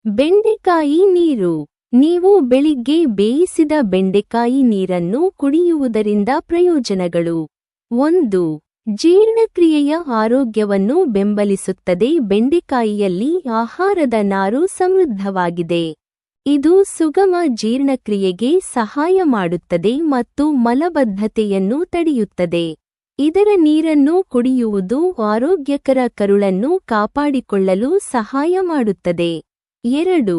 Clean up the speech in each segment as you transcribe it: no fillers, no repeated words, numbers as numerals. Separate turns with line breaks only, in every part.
ಬೆಂಡೆಕಾಯಿ ನೀರು. ನೀವು ಬೆಳಿಗ್ಗೆ ಬೇಯಿಸಿದ ಬೆಂಡೆಕಾಯಿ ನೀರನ್ನು ಕುಡಿಯುವುದರಿಂದ ಪ್ರಯೋಜನಗಳು. 1. ಜೀರ್ಣಕ್ರಿಯೆಯ ಆರೋಗ್ಯವನ್ನು ಬೆಂಬಲಿಸುತ್ತದೆ. ಬೆಂಡೆಕಾಯಿಯಲ್ಲಿ ಆಹಾರದ ನಾರು ಸಮೃದ್ಧವಾಗಿದೆ. ಇದು ಸುಗಮ ಜೀರ್ಣಕ್ರಿಯೆಗೆ ಸಹಾಯ ಮಾಡುತ್ತದೆ ಮತ್ತು ಮಲಬದ್ಧತೆಯನ್ನು ತಡೆಯುತ್ತದೆ. ಇದರ ನೀರನ್ನು ಕುಡಿಯುವುದು ಆರೋಗ್ಯಕರ ಕರುಳನ್ನು ಕಾಪಾಡಿಕೊಳ್ಳಲು ಸಹಾಯ ಮಾಡುತ್ತದೆ. 2.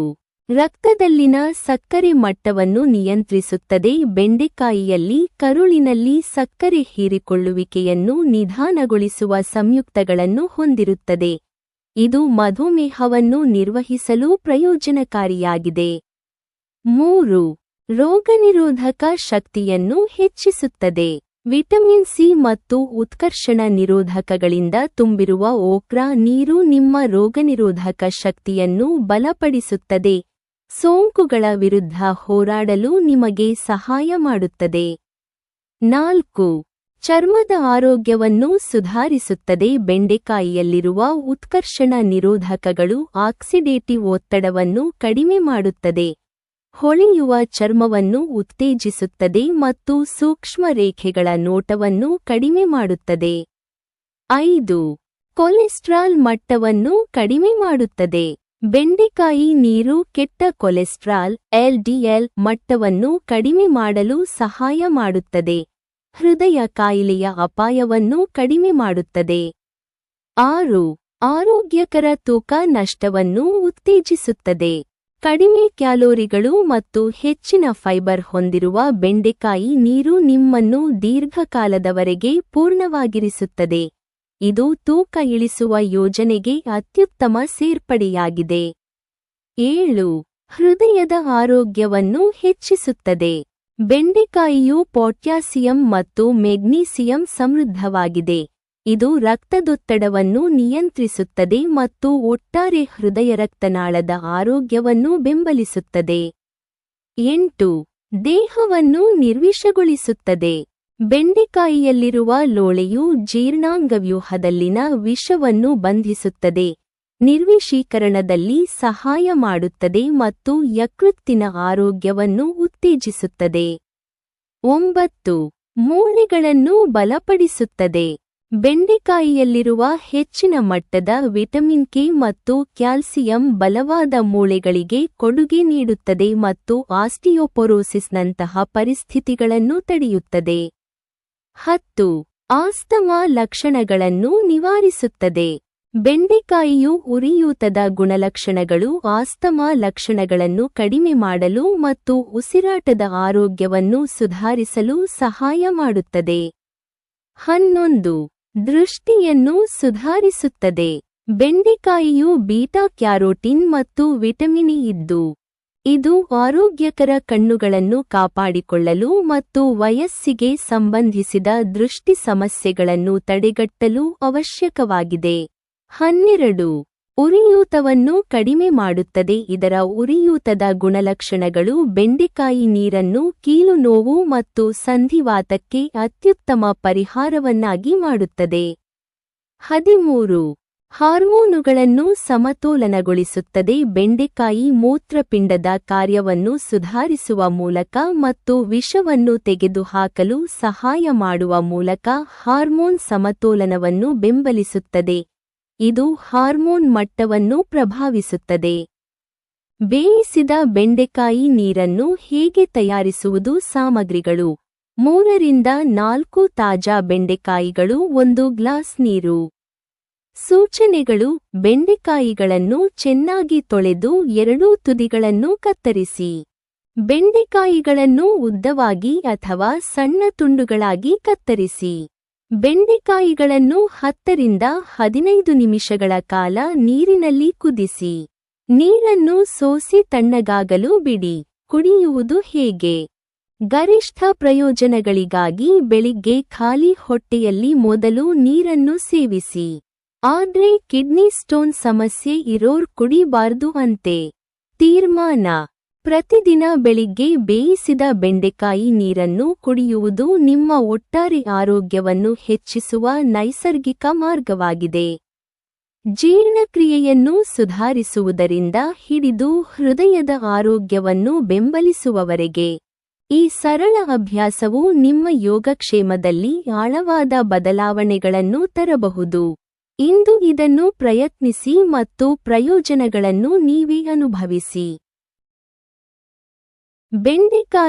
ರಕ್ತದಲ್ಲಿನ ಸಕ್ಕರೆ ಮಟ್ಟವನ್ನು ನಿಯಂತ್ರಿಸುತ್ತದೆ. ಬೆಂಡೆಕಾಯಿಯಲ್ಲಿ ಕರುಳಿನಲ್ಲಿ ಸಕ್ಕರೆ ಹೀರಿಕೊಳ್ಳುವಿಕೆಯನ್ನು ನಿಧಾನಗೊಳಿಸುವ ಸಂಯುಕ್ತಗಳನ್ನು ಹೊಂದಿರುತ್ತದೆ. ಇದು ಮಧುಮೇಹವನ್ನು ನಿರ್ವಹಿಸಲು ಪ್ರಯೋಜನಕಾರಿಯಾಗಿದೆ. 3. ರೋಗನಿರೋಧಕ ಶಕ್ತಿಯನ್ನು ಹೆಚ್ಚಿಸುತ್ತದೆ. ವಿಟಮಿನ್ ಸಿ ಮತ್ತು ಉತ್ಕರ್ಷಣ ನಿರೋಧಕಗಳಿಂದ ತುಂಬಿರುವ ಓಕ್ರಾ ನೀರು ನಿಮ್ಮ ರೋಗನಿರೋಧಕ ಶಕ್ತಿಯನ್ನು ಬಲಪಡಿಸುತ್ತದೆ. ಸೋಂಕುಗಳ ವಿರುದ್ಧ ಹೋರಾಡಲು ನಿಮಗೆ ಸಹಾಯ ಮಾಡುತ್ತದೆ. 4. ಚರ್ಮದ ಆರೋಗ್ಯವನ್ನು ಸುಧಾರಿಸುತ್ತದೆ. ಬೆಂಡೆಕಾಯಿಯಲ್ಲಿರುವ ಉತ್ಕರ್ಷಣ ನಿರೋಧಕಗಳು ಆಕ್ಸಿಡೇಟಿವ್ ಒತ್ತಡವನ್ನು ಕಡಿಮೆ ಮಾಡುತ್ತದೆ, ಹೊಳೆಯುವ ಚರ್ಮವನ್ನು ಉತ್ತೇಜಿಸುತ್ತದೆ ಮತ್ತು ಸೂಕ್ಷ್ಮ ರೇಖೆಗಳ ನೋಟವನ್ನು ಕಡಿಮೆ ಮಾಡುತ್ತದೆ. 5. ಕೊಲೆಸ್ಟ್ರಾಲ್ ಮಟ್ಟವನ್ನು ಕಡಿಮೆ ಮಾಡುತ್ತದೆ. ಬೆಂಡೆಕಾಯಿ ನೀರು ಕೆಟ್ಟ ಕೊಲೆಸ್ಟ್ರಾಲ್ (LDL) ಮಟ್ಟವನ್ನು ಕಡಿಮೆ ಮಾಡಲು ಸಹಾಯ ಮಾಡುತ್ತದೆ, ಹೃದಯ ಕಾಯಿಲೆಯ ಅಪಾಯವನ್ನು ಕಡಿಮೆ ಮಾಡುತ್ತದೆ. 6. ಆರೋಗ್ಯಕರ ತೂಕ ನಷ್ಟವನ್ನು ಉತ್ತೇಜಿಸುತ್ತದೆ. ಕಡಿಮೆ ಕ್ಯಾಲೋರಿಗಳು ಮತ್ತು ಹೆಚ್ಚಿನ ಫೈಬರ್ ಹೊಂದಿರುವ ಬೆಂಡೆಕಾಯಿ ನೀರು ನಿಮ್ಮನ್ನು ದೀರ್ಘಕಾಲದವರೆಗೆ ಪೂರ್ಣವಾಗಿರಿಸುತ್ತದೆ. ಇದು ತೂಕ ಇಳಿಸುವ ಯೋಜನೆಗೆ ಅತ್ಯುತ್ತಮ ಸೇರ್ಪಡೆಯಾಗಿದೆ. 7. ಹೃದಯದ ಆರೋಗ್ಯವನ್ನು ಹೆಚ್ಚಿಸುತ್ತದೆ. ಬೆಂಡೆಕಾಯಿಯು ಪೊಟ್ಯಾಸಿಯಂ ಮತ್ತು ಮೆಗ್ನೀಸಿಯಂ ಸಮೃದ್ಧವಾಗಿದೆ. ಇದು ರಕ್ತದೊತ್ತಡವನ್ನು ನಿಯಂತ್ರಿಸುತ್ತದೆ ಮತ್ತು ಒಟ್ಟಾರೆ ಹೃದಯರಕ್ತನಾಳದ ಆರೋಗ್ಯವನ್ನು ಬೆಂಬಲಿಸುತ್ತದೆ. 8. ದೇಹವನ್ನು ನಿರ್ವಿಷಗೊಳಿಸುತ್ತದೆ. ಬೆಂಡೆಕಾಯಿಯಲ್ಲಿರುವ ಲೋಳೆಯು ಜೀರ್ಣಾಂಗವ್ಯೂಹದಲ್ಲಿನ ವಿಷವನ್ನು ಬಂಧಿಸುತ್ತದೆ, ನಿರ್ವಿಷೀಕರಣದಲ್ಲಿ ಸಹಾಯ ಮಾಡುತ್ತದೆ ಮತ್ತು ಯಕೃತ್ತಿನ ಆರೋಗ್ಯವನ್ನು ಉತ್ತೇಜಿಸುತ್ತದೆ. 9. ಮೂಳೆಗಳನ್ನು ಬಲಪಡಿಸುತ್ತದೆ. ಬೆಂಡೆಕಾಯಿಯಲ್ಲಿರುವ ಹೆಚ್ಚಿನ ಮಟ್ಟದ ವಿಟಮಿನ್ ಕೆ ಮತ್ತು ಕ್ಯಾಲ್ಸಿಯಂ ಬಲವಾದ ಮೂಳೆಗಳಿಗೆ ಕೊಡುಗೆ ನೀಡುತ್ತದೆ ಮತ್ತು ಆಸ್ಟಿಯೋಪೊರೋಸಿಸ್ನಂತಹ ಪರಿಸ್ಥಿತಿಗಳನ್ನು ತಡೆಯುತ್ತದೆ. 10. ಆಸ್ತಮಾ ಲಕ್ಷಣಗಳನ್ನು ನಿವಾರಿಸುತ್ತದೆ. ಬೆಂಡೆಕಾಯಿಯು ಉರಿಯೂತದ ಗುಣಲಕ್ಷಣಗಳು ಆಸ್ತಮಾ ಲಕ್ಷಣಗಳನ್ನು ಕಡಿಮೆ ಮಾಡಲು ಮತ್ತು ಉಸಿರಾಟದ ಆರೋಗ್ಯವನ್ನು ಸುಧಾರಿಸಲು ಸಹಾಯ ಮಾಡುತ್ತದೆ. 11. ದೃಷ್ಟಿಯನ್ನು ಸುಧಾರಿಸುತ್ತದೆ. ಬೆಂಡೆಕಾಯಿಯು ಬೀಟಾ ಕ್ಯಾರೋಟಿನ್ ಮತ್ತು ವಿಟಮಿನ್ ಇ ಇದ್ದು, ಇದು ಆರೋಗ್ಯಕರ ಕಣ್ಣುಗಳನ್ನು ಕಾಪಾಡಿಕೊಳ್ಳಲು ಮತ್ತು ವಯಸ್ಸಿಗೆ ಸಂಬಂಧಿಸಿದ ದೃಷ್ಟಿ ಸಮಸ್ಯೆಗಳನ್ನು ತಡೆಗಟ್ಟಲು ಅವಶ್ಯಕವಾಗಿದೆ. 12. ಉರಿಯೂತವನ್ನು ಕಡಿಮೆ ಮಾಡುತ್ತದೆ. ಇದರ ಉರಿಯೂತದ ಗುಣಲಕ್ಷಣಗಳು ಬೆಂಡೆಕಾಯಿ ನೀರನ್ನು ಕೀಲು ನೋವು ಮತ್ತು ಸಂಧಿವಾತಕ್ಕೆ ಅತ್ಯುತ್ತಮ ಪರಿಹಾರವನ್ನಾಗಿ ಮಾಡುತ್ತದೆ. 13. ಹಾರ್ಮೋನುಗಳನ್ನು ಸಮತೋಲನಗೊಳಿಸುತ್ತದೆ. ಬೆಂಡೆಕಾಯಿ ಮೂತ್ರಪಿಂಡದ ಕಾರ್ಯವನ್ನು ಸುಧಾರಿಸುವ ಮೂಲಕ ಮತ್ತು ವಿಷವನ್ನು ತೆಗೆದುಹಾಕಲು ಸಹಾಯ ಮಾಡುವ ಮೂಲಕ ಹಾರ್ಮೋನ್ ಸಮತೋಲನವನ್ನು ಬೆಂಬಲಿಸುತ್ತದೆ. ಇದು ಹಾರ್ಮೋನ್ ಮಟ್ಟವನ್ನು ಪ್ರಭಾವಿಸುತ್ತದೆ. ಬೇಯಿಸಿದ ಬೆಂಡೆಕಾಯಿ ನೀರನ್ನು ಹೇಗೆ ತಯಾರಿಸುವುದು? ಸಾಮಗ್ರಿಗಳು: 3 ರಿಂದ 4 ತಾಜಾ ಬೆಂಡೆಕಾಯಿಗಳು, 1 ಗ್ಲಾಸ್ ನೀರು. ಸೂಚನೆಗಳು: ಬೆಂಡೆಕಾಯಿಗಳನ್ನು ಚೆನ್ನಾಗಿ ತೊಳೆದು ಎರಡೂ ತುದಿಗಳನ್ನು ಕತ್ತರಿಸಿ. ಬೆಂಡೆಕಾಯಿಗಳನ್ನು ಉದ್ದವಾಗಿ ಅಥವಾ ಸಣ್ಣ ತುಂಡುಗಳಾಗಿ ಕತ್ತರಿಸಿ. ಬೆಂಡೆಕಾಯಿಗಳನ್ನು 10 ರಿಂದ 15 ನಿಮಿಷಗಳ ಕಾಲ ನೀರಿನಲ್ಲಿ ಕುದಿಸಿ. ನೀರನ್ನು ಸೋಸಿ ತಣ್ಣಗಾಗಲು ಬಿಡಿ. ಕುಡಿಯುವುದು ಹೇಗೆ? ಗರಿಷ್ಠ ಪ್ರಯೋಜನಗಳಿಗಾಗಿ ಬೆಳಿಗ್ಗೆ ಖಾಲಿ ಹೊಟ್ಟೆಯಲ್ಲಿ ಮೊದಲು ನೀರನ್ನು ಸೇವಿಸಿ. ಆದ್ರೆ ಕಿಡ್ನಿ ಸ್ಟೋನ್ ಸಮಸ್ಯೆ ಇರೋರ್ ಕುಡಿಬಾರ್ದು ಅಂತೆ. ತೀರ್ಮಾನ: ಪ್ರತಿದಿನ ಬೆಳಿಗ್ಗೆ ಬೇಯಿಸಿದ ಬೆಂಡೆಕಾಯಿ ನೀರನ್ನು ಕುಡಿಯುವುದು ನಿಮ್ಮ ಒಟ್ಟಾರೆ ಆರೋಗ್ಯವನ್ನು ಹೆಚ್ಚಿಸುವ ನೈಸರ್ಗಿಕ ಮಾರ್ಗವಾಗಿದೆ. ಜೀರ್ಣಕ್ರಿಯೆಯನ್ನು ಸುಧಾರಿಸುವುದರಿಂದ ಹಿಡಿದು ಹೃದಯದ ಆರೋಗ್ಯವನ್ನು ಬೆಂಬಲಿಸುವವರೆಗೆ ಈ ಸರಳ ಅಭ್ಯಾಸವು ನಿಮ್ಮ ಯೋಗಕ್ಷೇಮದಲ್ಲಿ ಆಳವಾದ ಬದಲಾವಣೆಗಳನ್ನು ತರಬಹುದು. ಇಂದು ಇದನ್ನು ಪ್ರಯತ್ನಿಸಿ ಮತ್ತು ಪ್ರಯೋಜನಗಳನ್ನು ನೀವೇ ಅನುಭವಿಸಿ. ಬೆಂಡೆಕಾಯಿ